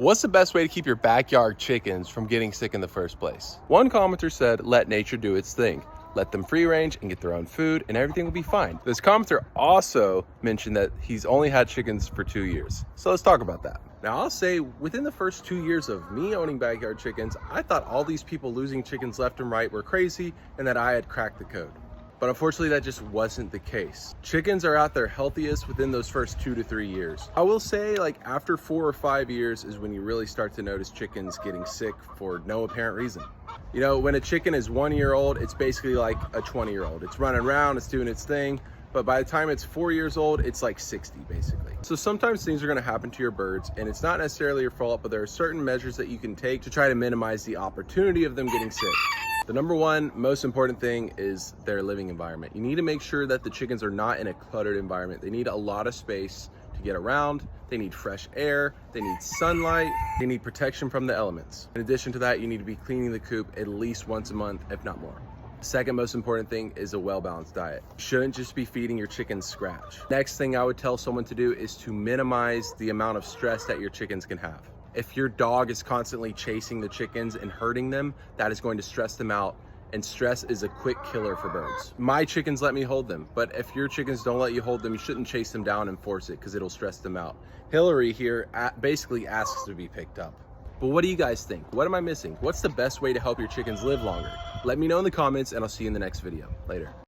What's the best way to keep your backyard chickens from getting sick in the first place? One commenter said, let nature do its thing. Let them free range and get their own food and everything will be fine. This commenter also mentioned that he's only had chickens for 2 years. So let's talk about that. Now I'll say within the first 2 years of me owning backyard chickens, I thought all these people losing chickens left and right were crazy and that I had cracked the code. But unfortunately, that just wasn't the case. Chickens are at their healthiest within those first 2 to 3 years. I will say like after 4 or 5 years is when you really start to notice chickens getting sick for no apparent reason. You know, when a chicken is 1 year old, it's basically like a 20-year-old. It's running around, it's doing its thing. But by the time it's 4 years old, it's like 60 basically. So sometimes things are gonna happen to your birds and it's not necessarily your fault, but there are certain measures that you can take to try to minimize the opportunity of them getting sick. The number one most important thing is their living environment. You need to make sure that the chickens are not in a cluttered environment. They need a lot of space to get around. They need fresh air. They need sunlight. They need protection from the elements. In addition to that, you need to be cleaning the coop at least once a month, if not more. The second most important thing is a well-balanced diet. You shouldn't just be feeding your chickens scratch. Next thing I would tell someone to do is to minimize the amount of stress that your chickens can have. If your dog is constantly chasing the chickens and hurting them, that is going to stress them out, and stress is a quick killer for birds. My chickens let me hold them, but if your chickens don't let you hold them, you shouldn't chase them down and force it because it'll stress them out. Hillary here basically asks to be picked up. But what do you guys think? What am I missing? What's the best way to help your chickens live longer? Let me know in the comments and I'll see you in the next video. Later.